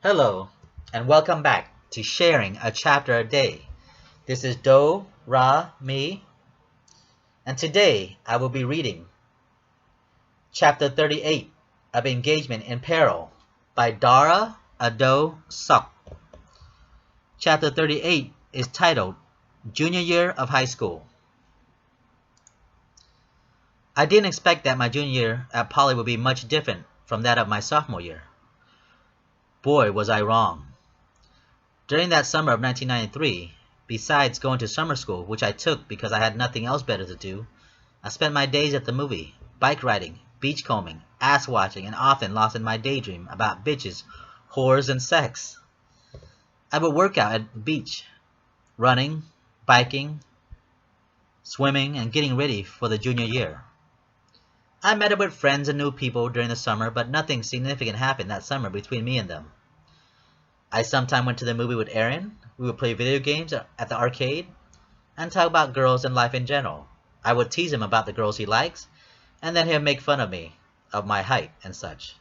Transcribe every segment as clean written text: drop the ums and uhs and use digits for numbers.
Hello, and welcome back to Sharing a Chapter a Day. This is Do, Ra, me, and today I will be reading Chapter 38 of Engagement in Peril by Dara, Odoe, Sok. Chapter 38 is titled Junior Year of High School. I didn't expect that my junior year at Poly would be much different from that of my sophomore year. Boy, was I wrong. During that summer of 1993, besides going to summer school, which I took because I had nothing else better to do, I spent my days at the movie, bike riding, beachcombing, ass watching, and often lost in my daydream about bitches, whores, and sex. I would work out at the beach, running, biking, swimming, and getting ready for the junior year. I met up with friends and new people during the summer, but nothing significant happened that summer between me and them. I sometimes went to the movie with Aaron. We would play video games at the arcade and talk about girls and life in general. I would tease him about the girls he likes, and then he'd make fun of me, of my height and such.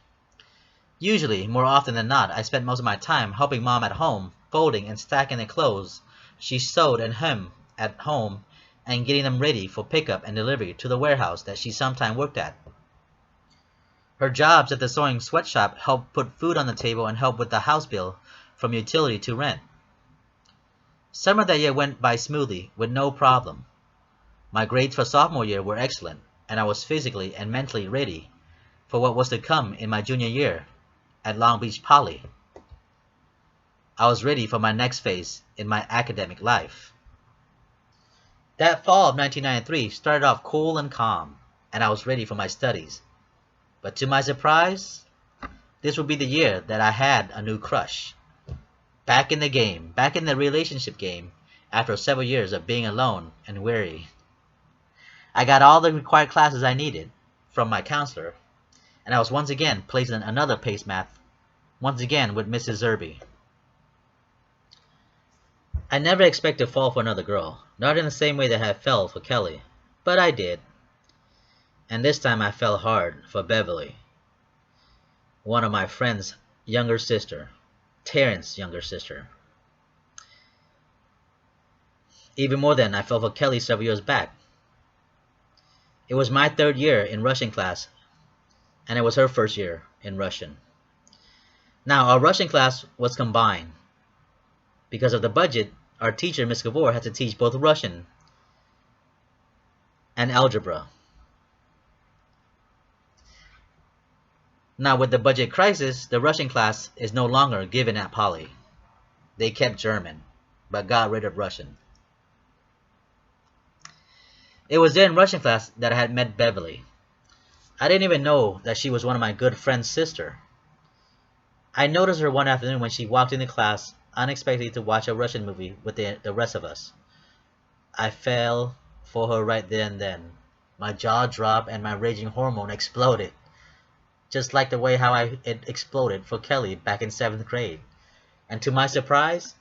Usually, more often than not, I spent most of my time helping Mom at home, folding and stacking the clothes she sewed and hemmed at home and getting them ready for pickup and delivery to the warehouse that she sometimes worked at. Her jobs at the sewing sweatshop helped put food on the table and help with the house bill from utility to rent. Summer that year went by smoothly, with no problem. My grades for sophomore year were excellent, and I was physically and mentally ready for what was to come in my junior year at Long Beach Poly. I was ready for my next phase in my academic life. That fall of 1993 started off cool and calm, and I was ready for my studies. But to my surprise, this would be the year that I had a new crush. Back in the game, back in the relationship game, after several years of being alone and weary. I got all the required classes I needed from my counselor, and I was once again placed in another PACE math, once again with Mrs. Zerby. I never expected to fall for another girl, not in the same way that I had fell for Kelly, but I did. And this time I fell hard for Beverly, one of my friend's younger sister, Terrence's younger sister. Even more than I fell for Kelly several years back. It was my third year in Russian class, and it was her first year in Russian. Now, our Russian class was combined. Because of the budget, our teacher, Ms. Gavor, had to teach both Russian and algebra. Now, with the budget crisis, the Russian class is no longer given at Poly. They kept German, but got rid of Russian. It was during Russian class that I had met Beverly. I didn't even know that she was one of my good friend's sister. I noticed her one afternoon when she walked into class unexpectedly to watch a Russian movie with the rest of us. I fell for her right then and then. My jaw dropped and my raging hormone exploded. Just like the way how it exploded for Kelly back in 7th grade. And to my surprise,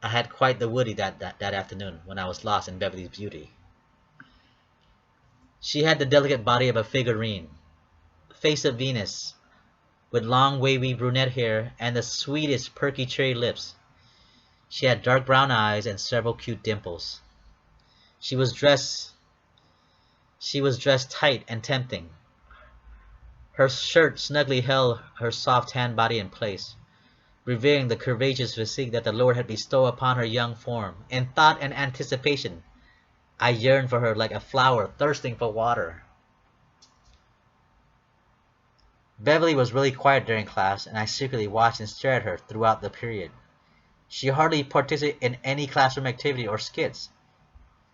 I had quite the Woody that afternoon when I was lost in Beverly's beauty. She had the delicate body of a figurine, face of Venus, with long wavy brunette hair and the sweetest perky cherry lips. She had dark brown eyes and several cute dimples. She was dressed tight and tempting. Her shirt snugly held her soft tan body in place, revealing the curvaceous physique that the Lord had bestowed upon her young form. In thought and anticipation, I yearned for her like a flower thirsting for water. Beverly was really quiet during class, and I secretly watched and stared at her throughout the period. She hardly participated in any classroom activity or skits,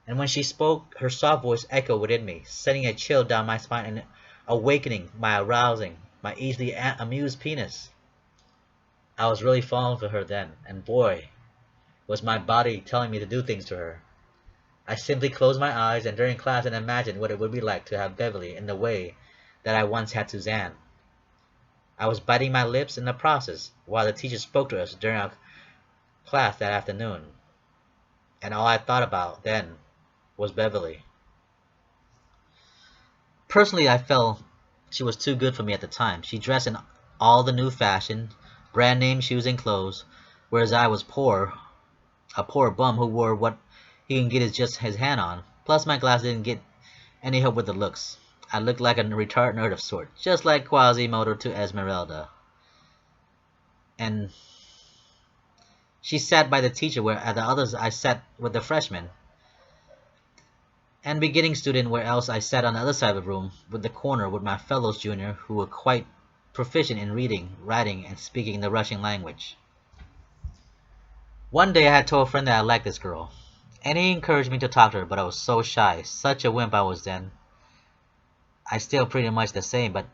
and when she spoke, her soft voice echoed within me, sending a chill down my spine and awakening my arousing, my easily amused penis. I was really falling for her then, and boy, was my body telling me to do things to her. I simply closed my eyes and during class and imagined what it would be like to have Beverly in the way that I once had Suzanne. I was biting my lips in the process while the teacher spoke to us during our class that afternoon, and all I thought about then was Beverly. Personally, I felt she was too good for me at the time. She dressed in all the new fashion, brand name shoes and clothes, whereas I was poor, a poor bum who wore what he can get his hand on. Plus my glasses didn't get any help with the looks. I looked like a retarded nerd of sorts, just like Quasimodo to Esmeralda. And she sat by the teacher, where at the others I sat with the freshmen and beginning student, where else I sat on the other side of the room, with the corner with my fellows junior who were quite proficient in reading, writing, and speaking the Russian language. One day I had told a friend that I liked this girl, and he encouraged me to talk to her, but I was so shy, such a wimp I was then. I still pretty much the same, but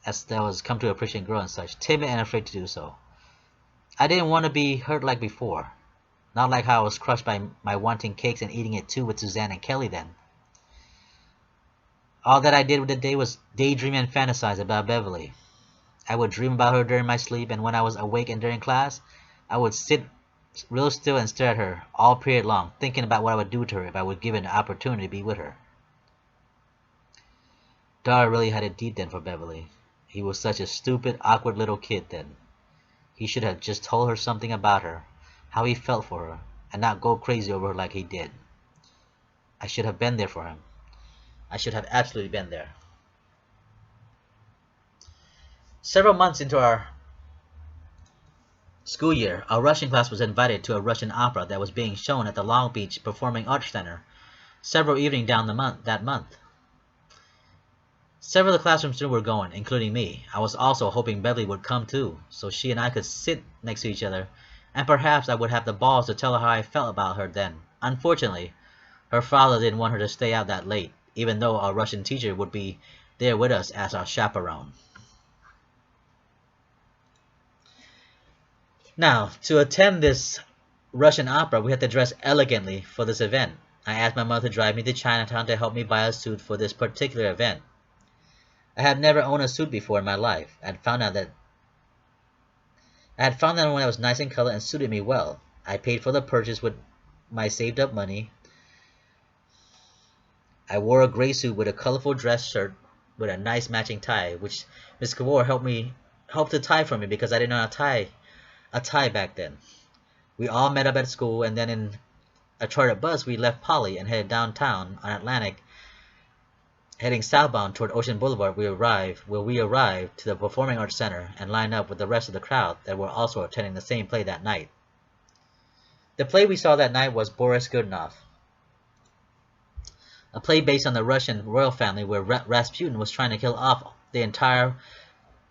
as I was come to appreciate girl and such, timid and afraid to do so. I didn't want to be hurt like before. Not like how I was crushed by my wanting cakes and eating it too with Suzanne and Kelly then. All that I did with the day was daydream and fantasize about Beverly. I would dream about her during my sleep, and when I was awake and during class, I would sit real still and stare at her all period long, thinking about what I would do to her if I were given the opportunity to be with her. Dara really had a deed then for Beverly. He was such a stupid, awkward little kid then. He should have just told her something about her, how he felt for her, and not go crazy over her like he did. I should have been there for him. I should have absolutely been there. Several months into our school year, our Russian class was invited to a Russian opera that was being shown at the Long Beach Performing Arts Center several evenings down that month. Several of the classroom students were going, including me. I was also hoping Beverly would come too, so she and I could sit next to each other, and perhaps I would have the balls to tell her how I felt about her then. Unfortunately, her father didn't want her to stay out that late, even though our Russian teacher would be there with us as our chaperone. Now, to attend this Russian opera, we had to dress elegantly for this event. I asked my mother to drive me to Chinatown to help me buy a suit for this particular event. I had never owned a suit before in my life. I had found out one that was nice in color and suited me well. I paid for the purchase with my saved up money. I wore a gray suit with a colorful dress shirt with a nice matching tie, which Miss Kavor helped to tie for me because I didn't know how to tie a tie back then. We all met up at school, and then in a chartered bus we left Poly and headed downtown on Atlantic. Heading southbound toward Ocean Boulevard, we arrived to the Performing Arts Center and lined up with the rest of the crowd that were also attending the same play that night. The play we saw that night was Boris Godunov, a play based on the Russian royal family where Rasputin was trying to kill off the entire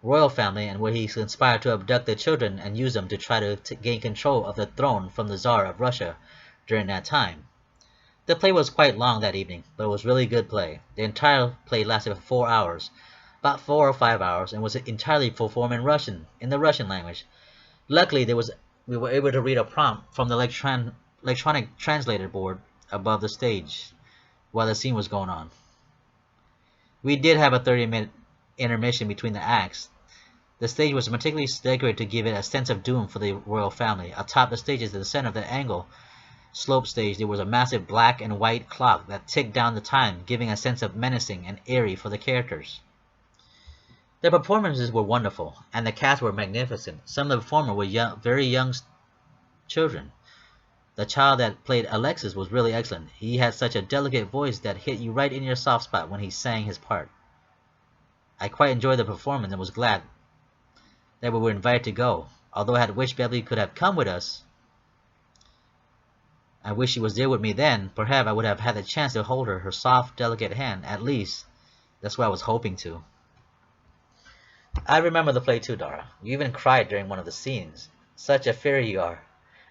royal family, and where he conspired to abduct the children and use them to try to gain control of the throne from the Tsar of Russia during that time. The play was quite long that evening, but it was a really good play. The entire play lasted for 4 hours, about 4 or 5 hours, and was entirely performed in Russian, in the Russian language. Luckily, we were able to read a prompt from the electronic translator board above the stage while the scene was going on. We did have a 30-minute intermission between the acts. The stage was meticulously decorated to give it a sense of doom for the royal family. Atop the stage, at the center of the angle slope stage, there was a massive black and white clock that ticked down the time, giving a sense of menacing and eerie for the characters. The performances were wonderful, and the cast were magnificent. Some of the performers were very young children. The child that played Alexis was really excellent. He had such a delicate voice that hit you right in your soft spot when he sang his part. I quite enjoyed the performance and was glad that we were invited to go. Although I had wished Beverly could have come with us, I wish she was there with me then. Perhaps I would have had the chance to hold her soft, delicate hand. At least, that's what I was hoping to. I remember the play too, Dara. You even cried during one of the scenes. Such a fairy you are.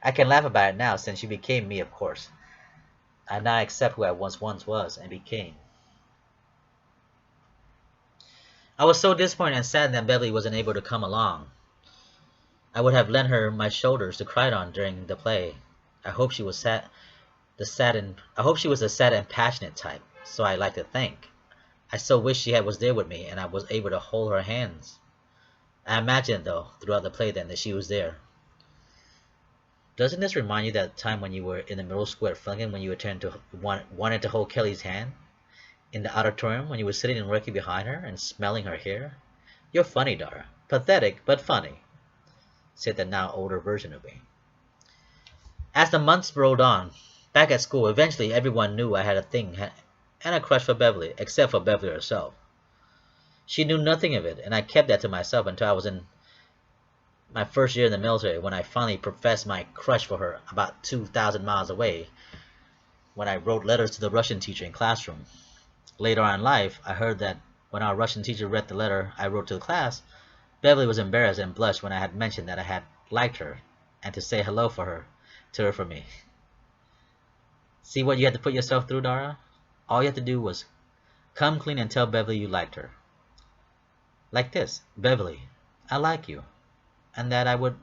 I can laugh about it now since you became me, of course. I now accept who I once was and became. I was so disappointed and saddened that Beverly wasn't able to come along. I would have lent her my shoulders to cry on during the play. I hope she was the sad and passionate type, so I like to think. I so wish she was there with me and I was able to hold her hands. I imagined, though, throughout the play then, that she was there. Doesn't this remind you that time when you were in the middle school at Flanagan when you wanted to hold Kelly's hand? In the auditorium when you were sitting and working behind her and smelling her hair? You're funny, Dara. Pathetic, but funny. said the now older version of me. As the months rolled on, back at school, eventually everyone knew I had a thing and a crush for Beverly, except for Beverly herself. She knew nothing of it, and I kept that to myself until I was in my first year in the military when I finally professed my crush for her about 2,000 miles away when I wrote letters to the Russian teacher in classroom. Later on in life, I heard that when our Russian teacher read the letter I wrote to the class, Beverly was embarrassed and blushed when I had mentioned that I had liked her and to say hello to her for me. See what you had to put yourself through, Dara? All you had to do was come clean and tell Beverly you liked her. Like this, Beverly, I like you, and that I would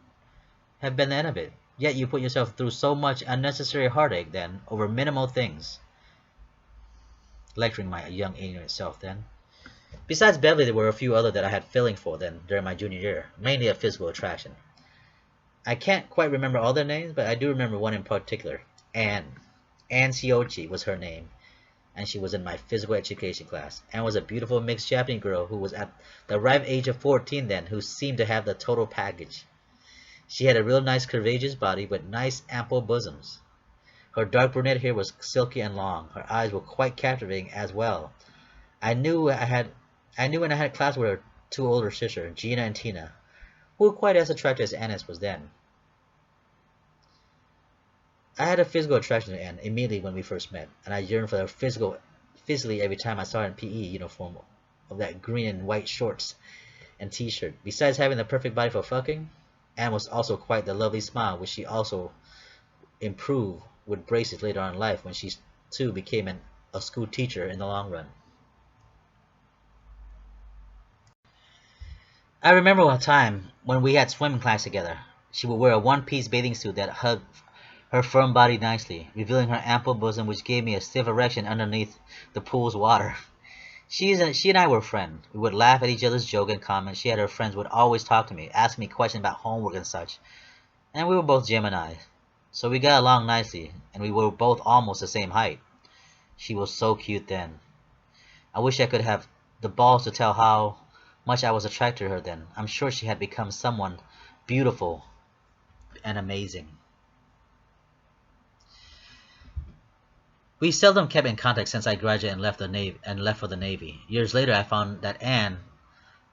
have been the end of it. Yet you put yourself through so much unnecessary heartache then over minimal things. Lecturing my young ignorant self then. Besides Beverly, there were a few other that I had feeling for then during my junior year, mainly a physical attraction. I can't quite remember all their names, but I do remember one in particular. Anne. Anne Siochi was her name, and she was in my physical education class. Anne was a beautiful mixed Japanese girl who was at the ripe age of 14 then, who seemed to have the total package. She had a real nice curvaceous body with nice ample bosoms. Her dark brunette hair was silky and long. Her eyes were quite captivating as well. I knew when I had class with her two older sisters, Gina and Tina, who were quite as attractive as Annis was then. I had a physical attraction to Anne immediately when we first met, and I yearned for her physically every time I saw her in PE uniform of that green and white shorts and t-shirt. Besides having the perfect body for fucking, Anne was also quite the lovely smile, which she also improved with braces later on in life when she too became a school teacher in the long run. I remember a time when we had swimming class together. She would wear a one-piece bathing suit that hugged her firm body nicely, revealing her ample bosom, which gave me a stiff erection underneath the pool's water. She and I were friends. We would laugh at each other's jokes and comments. She had her friends would always talk to me, ask me questions about homework and such. And we were both Gemini, so we got along nicely, and we were both almost the same height. She was so cute then. I wish I could have the balls to tell how much I was attracted to her then. I'm sure she had become someone beautiful and amazing. We seldom kept in contact since I graduated and left for the Navy. Years later, I found that Anne,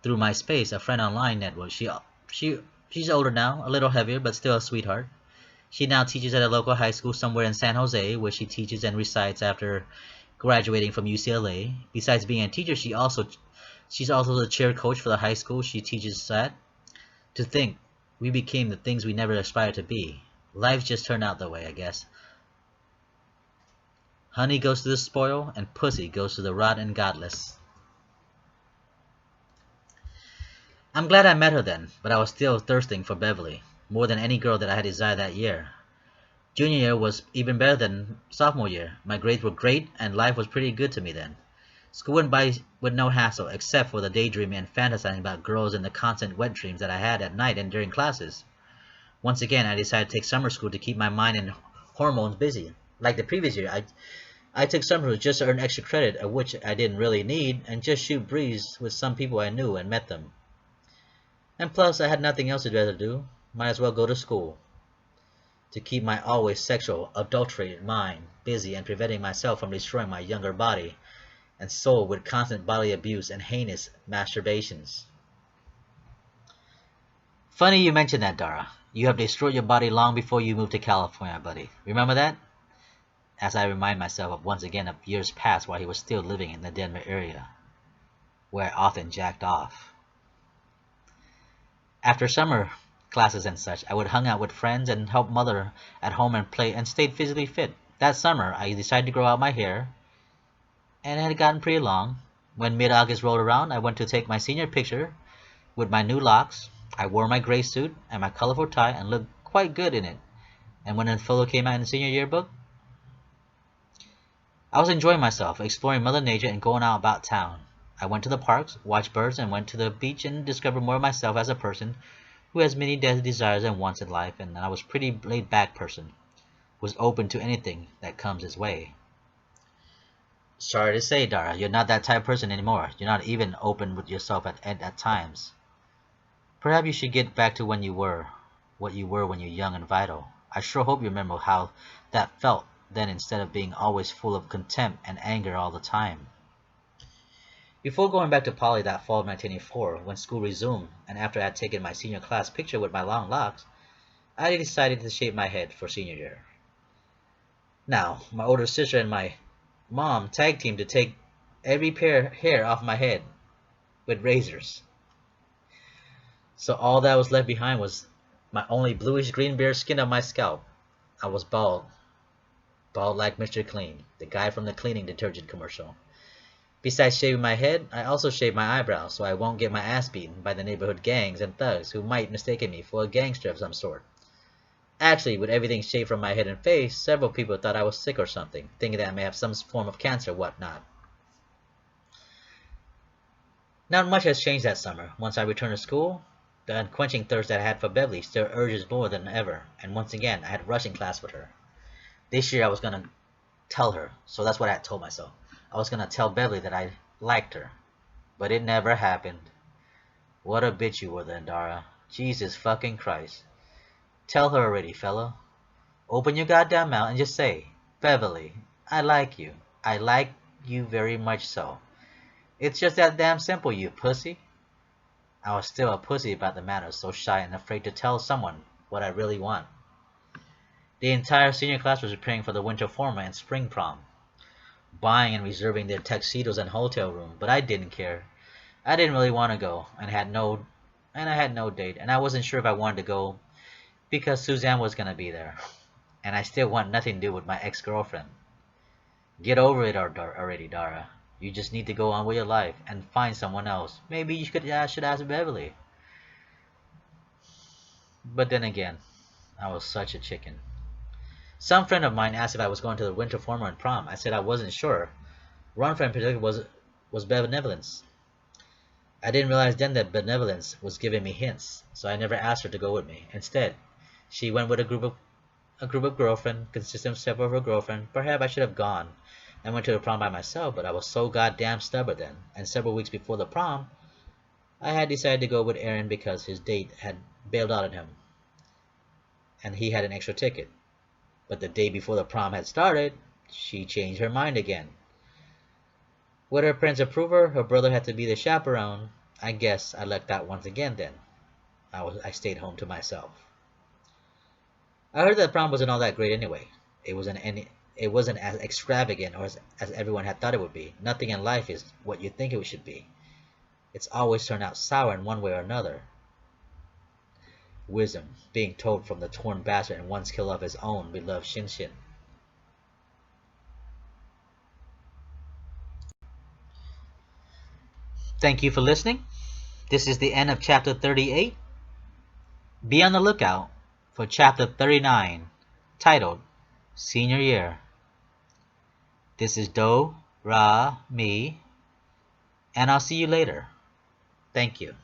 through MySpace, a friend online network, she's older now, a little heavier, but still a sweetheart. She now teaches at a local high school somewhere in San Jose, where she teaches and recites after graduating from UCLA. Besides being a teacher, she's also the cheer coach for the high school she teaches at. To think, we became the things we never aspired to be. Life just turned out that way, I guess. Honey goes to the spoil, and pussy goes to the rotten and godless. I'm glad I met her then, but I was still thirsting for Beverly, more than any girl that I had desired that year. Junior year was even better than sophomore year. My grades were great, and life was pretty good to me then. School went by with no hassle, except for the daydreaming and fantasizing about girls and the constant wet dreams that I had at night and during classes. Once again, I decided to take summer school to keep my mind and hormones busy. Like the previous year, I took summer school just to earn extra credit, of which I didn't really need, and just shoot breeze with some people I knew and met them. And plus, I had nothing else to rather do. Might as well go to school. To keep my always sexual, adulterated mind busy and preventing myself from destroying my younger body and soul with constant bodily abuse and heinous masturbations. Funny you mentioned that, Dara. You have destroyed your body long before you moved to California, buddy. Remember that? As I remind myself of once again of years past while he was still living in the Denver area, where I often jacked off. After summer classes and such, I would hang out with friends and help mother at home and play and stayed physically fit. That summer, I decided to grow out my hair, and it had gotten pretty long. When mid-August rolled around, I went to take my senior picture with my new locks. I wore my gray suit and my colorful tie and looked quite good in it. And when the photo came out in the senior yearbook, I was enjoying myself, exploring Mother Nature and going out about town. I went to the parks, watched birds, and went to the beach and discovered more of myself as a person who has many desires and wants in life, and I was a pretty laid-back person, was open to anything that comes his way. Sorry to say, Dara, you're not that type of person anymore. You're not even open with yourself at times. Perhaps you should get back to when you were. what you were when you're young and vital. I sure hope you remember how that felt then instead of being always full of contempt and anger all the time. Before going back to Poly that fall of 1984, when school resumed, and after I had taken my senior class picture with my long locks, I decided to shave my head for senior year. Now, my older sister and my mom tag teamed to take every pair of hair off my head with razors. So all that was left behind was my only bluish green bare skin on my scalp. I was bald. Bald like Mr. Clean, the guy from the cleaning detergent commercial. Besides shaving my head, I also shaved my eyebrows so I won't get my ass beaten by the neighborhood gangs and thugs who might mistake me for a gangster of some sort. Actually, with everything shaved from my head and face, several people thought I was sick or something, thinking that I may have some form of cancer or whatnot. Not much has changed that summer. Once I returned to school, the unquenching thirst that I had for Beverly still urges more than ever, and once again I had rushing class with her. This year I was gonna tell her, so that's what I had told myself. I was gonna tell Beverly that I liked her. But it never happened. What a bitch you were then, Dara. Jesus fucking Christ. Tell her already, fella. Open your goddamn mouth and just say, Beverly, I like you. I like you very much so. It's just that damn simple, you pussy. I was still a pussy about the matter, so shy and afraid to tell someone what I really want. The entire senior class was preparing for the winter formal and spring prom, buying and reserving their tuxedos and hotel room, but I didn't care. I didn't really want to go, and I had no date, and I wasn't sure if I wanted to go because Suzanne was gonna be there, and I still want nothing to do with my ex-girlfriend. Get over it already, Dara. You just need to go on with your life and find someone else. Maybe you should ask Beverly. But then again, I was such a chicken. Some friend of mine asked if I was going to the winter formal and prom. I said I wasn't sure. One friend in particular was benevolence. I didn't realize then that benevolence was giving me hints, so I never asked her to go with me. Instead, she went with a group of girlfriends, consisting of several of her girlfriends. Perhaps I should have gone and went to the prom by myself, but I was so goddamn stubborn then. And several weeks before the prom, I had decided to go with Aaron because his date had bailed out on him, and he had an extra ticket. But the day before the prom had started, she changed her mind again. With her parents' approval, her brother had to be the chaperone. I guess I lucked out once again then. I stayed home to myself. I heard that prom wasn't all that great anyway. It wasn't as extravagant or as everyone had thought it would be. Nothing in life is what you think it should be. It's always turned out sour in one way or another. Wisdom being told from the torn bastard and one skill of his own beloved Shinshin. Thank you for listening. This is the end of chapter 38. Be on the lookout for chapter 39, titled Senior Year. This is Do, Ra, Mi, and I'll see you later. Thank you.